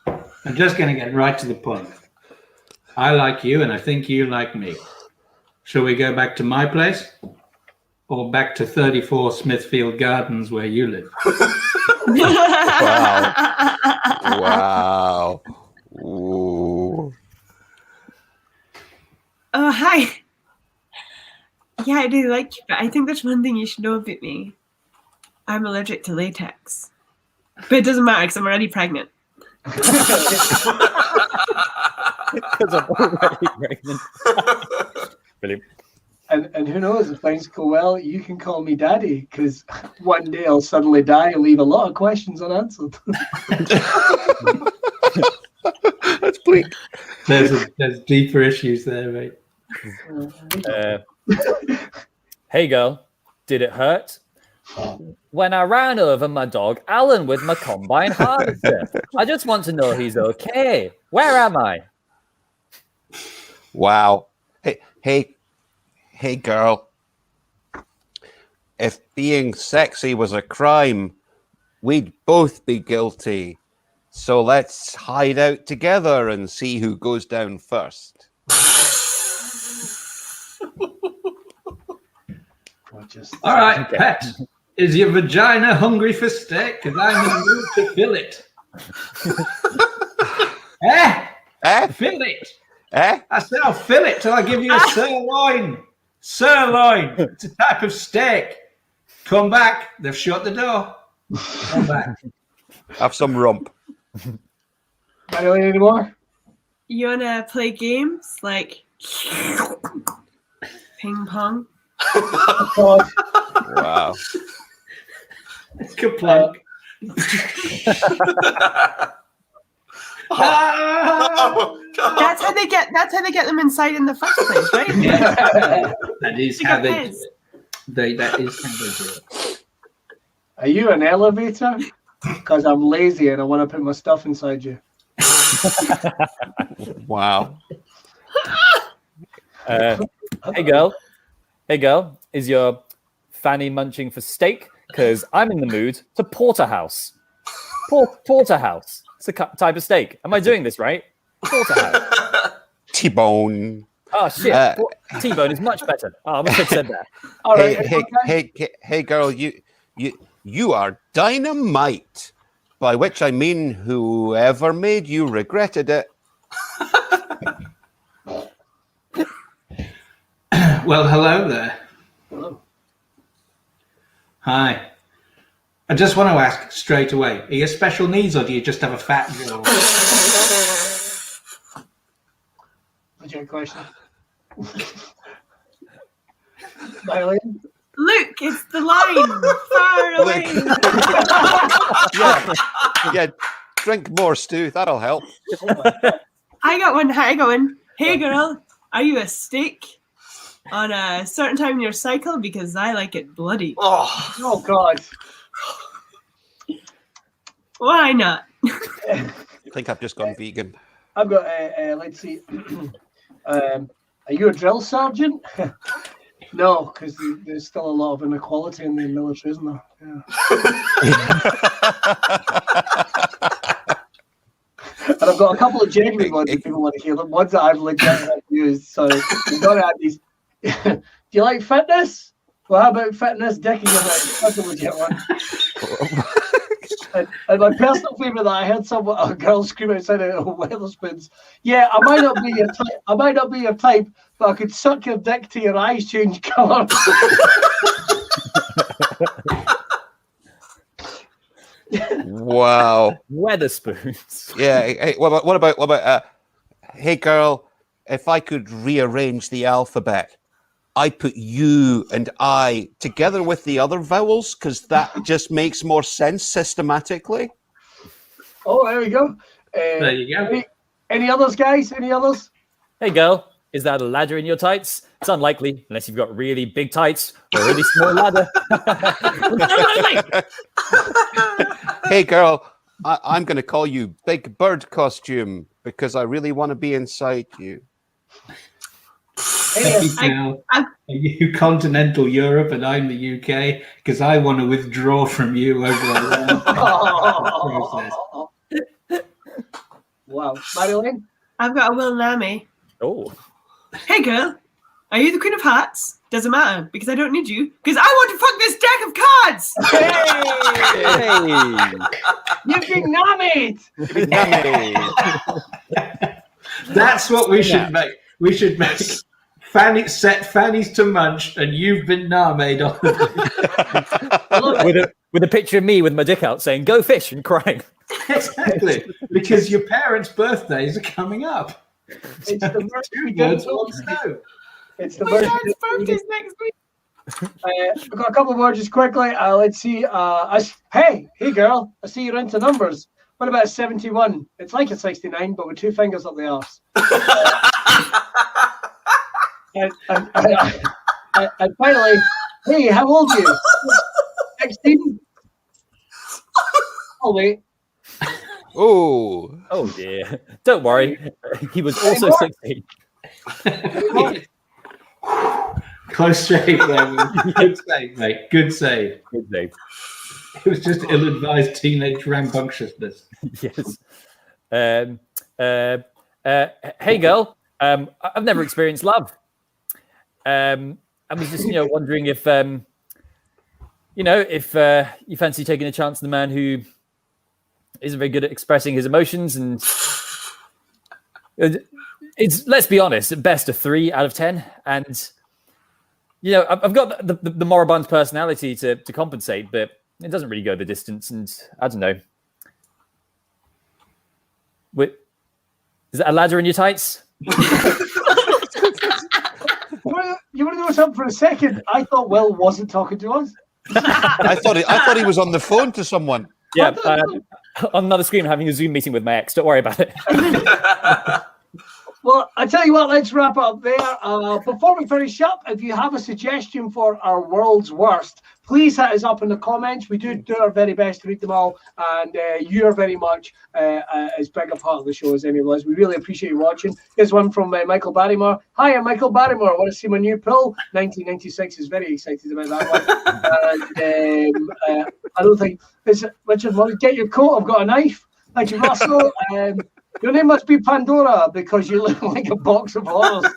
I'm just going to get right to the point. I like you, and I think you like me. Shall we go back to my place? Or back to 34 Smithfield Gardens where you live? Wow. Ooh. Oh, hi. Yeah, I do like you, but I think there's one thing you should know about me. I'm allergic to latex. But it doesn't matter because I'm already pregnant. Because I'm already pregnant. Brilliant. And who knows, if things go well, you can call me daddy, because one day I'll suddenly die and leave a lot of questions unanswered. That's bleak. There's deeper issues there, mate. Hey girl, did it hurt? When I ran over my dog Alan with my combine harvester. I just want to know he's okay. Where am I? Wow. Hey, girl. If being sexy was a crime, we'd both be guilty. So let's hide out together and see who goes down first. All right, pet. Is your vagina hungry for steak? Because I'm in the mood to fill it. Fill it. I said I'll fill it till I give you a sirloin. Sirloin. It's a type of steak. Come back. They've shut the door. Come back. Have some rump. Any more? You want to play games like ping pong? God. Wow. Kaplunk. That's how they get them inside in the first place, right? That is how they do it. That is how they do it. Are you an elevator? Because I'm lazy and I want to put my stuff inside you. Wow. Hey girl, is your fanny munching for steak? Because I'm in the mood to porterhouse. Porterhouse. It's a type of steak. Am I doing this right? Porterhouse. T-bone. Oh shit! T-bone is much better. Oh, I must have said that. All right. Hey, girl, you are dynamite. By which I mean, whoever made you regretted it. Well, hello there. Hello. Hi. I just want to ask straight away, are you special needs or do you just have a fat jaw? Legit question. Violin? Look, it's the line far away. Yeah, drink more, Stu. That'll help. I got one. Hey girl, are you a steak on a certain time in your cycle? Because I like it bloody. Oh God. Why not? I think I've just gone vegan. I've got, let's see. Are you a drill sergeant? No, because there's still a lot of inequality in the military, isn't there? Yeah. And I've got a couple of genuine ones if people want to hear them. Ones that I've legitimately used. So you've got to add these. Do you like fitness? Well, how about fitness dicking? That's a legit one. And my personal favourite that I heard a girl scream outside of Weatherspoons. Yeah, I might not be your type. I might not be your type, but I could suck your dick till your eyes change colour. Wow. Weatherspoons. Yeah. Hey, what about? Hey, girl, if I could rearrange the alphabet, I'd put you and I together with the other vowels because that just makes more sense systematically. Oh, there we go. There you go. Any others, guys? Any others? Hey girl, is that a ladder in your tights? It's unlikely unless you've got really big tights or a really small ladder. Hey, girl, I'm going to call you Big Bird Costume because I really want to be inside you. Are you continental Europe and I'm the UK? Because I want to withdraw from you over a long process. Wow. Marilyn? I've got a Will Nami. Oh. Hey girl, are you the Queen of Hearts? Doesn't matter because I don't need you because I want to fuck this deck of cards. Hey! You've been nominated. That's what we should make. We should make set Fanny's to munch, and you've been narmade on. with a picture of me with my dick out saying "Go fish" and crying. Exactly, because your parents' birthdays are coming up. It's the first Two birds, one stone. It's the My first. dad's birthday's next week. I've got a couple of words just quickly. Let's see. Hey girl, I see you're into numbers. What about 71? It's like a 69, but with two fingers up the arse. And finally, hey, how old are you? 16? Oh, wait. Oh dear. Don't worry. He was also 16. Close shave there. Good save, mate. Good save. Good name. It was just ill-advised teenage rambunctiousness. Yes. Hey, girl. I've never experienced love. I was just, wondering if, if you fancy taking a chance on the man who isn't very good at expressing his emotions, and it's, let's be honest, at best a 3 out of 10, and I've got the moribund personality to compensate, but it doesn't really go the distance, and I don't know. Wait, is that a ladder in your tights? You want to know something for a second? I thought Will wasn't talking to us. I thought he was on the phone to someone. Yeah, on another screen, having a Zoom meeting with my ex. Don't worry about it. Well, I tell you what, let's wrap up there. Before we finish up, if you have a suggestion for our world's worst, please hit us up in the comments. We do our very best to read them all, and you're very much as big a part of the show as any of us. We really appreciate you watching. Here's one from Michael Barrymore. Hi, I'm Michael Barrymore. I want to see my new pill. 1996 is very excited about that one. And I don't think it's Richard Murray. Get your coat. I've got a knife. Thank you, Russell. Your name must be Pandora because you look like a box of horrors.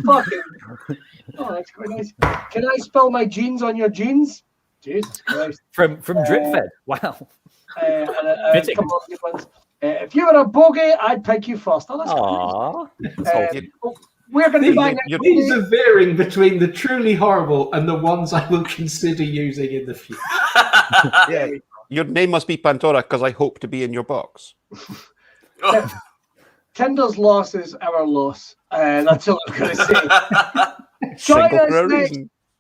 Fucking. Oh, that's quite nice. Can I spell my jeans on your jeans? Jesus Christ. From Dripfed. Wow. And a couple of good ones. If you were a bogey, I'd pick you first. Oh, that's quite nice. We're going to be back next week. These are varying between the truly horrible and the ones I will consider using in the future. Yeah. Your name must be Pandora because I hope to be in your box. Tinder's loss is our loss. That's all I'm going to say. Join us next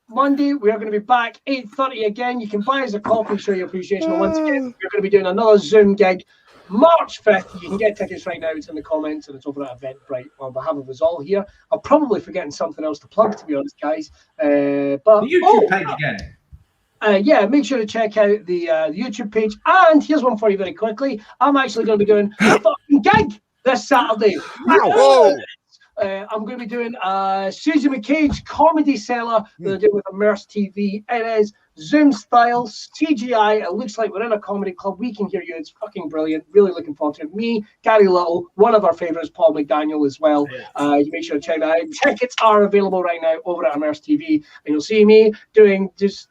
Monday. We are going to be back 8:30 again. You can buy us a coffee, show your appreciation. And once again, we're going to be doing another Zoom gig March 5th. You can get tickets right now. It's in the comments and it's over at Eventbrite on behalf of us all here. I'm probably forgetting something else to plug, to be honest, guys. But the YouTube page again. Yeah, make sure to check out the YouTube page. And here's one for you very quickly. I'm actually going to be doing a fucking gig this Saturday. Whoa. I'm going to be doing Susie McCage's Comedy Cellar that they're doing with Immerse TV. It is Zoom style, CGI. It looks like we're in a comedy club. We can hear you. It's fucking brilliant. Really looking forward to it. Me, Gary Little, one of our favourites, Paul McDaniel as well. You make sure to check that out. Tickets are available right now over at Immerse TV. And you'll see me doing this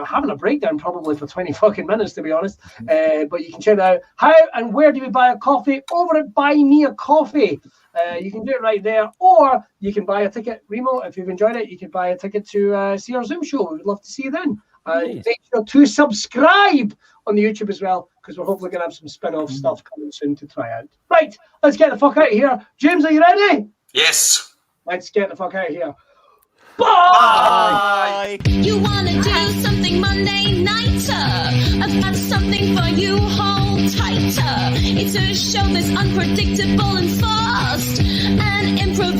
having a breakdown probably for 20 fucking minutes, to be honest. But you can check that out. How and where do we buy a coffee? Over at Buy Me a Coffee. You can do it right there, or you can buy a ticket. Remo, if you've enjoyed it, you can buy a ticket to see our Zoom show. We'd love to see you then. Nice. Make sure to subscribe on the YouTube as well, because we're hopefully going to have some spin-off stuff coming soon to try out. Right, let's get the fuck out of here. James, are you ready? Yes. Let's get the fuck out of here. Bye! You wanna do something Monday nighter? I've got something for you, hold tighter. It's a show that's unpredictable and fast and improvised.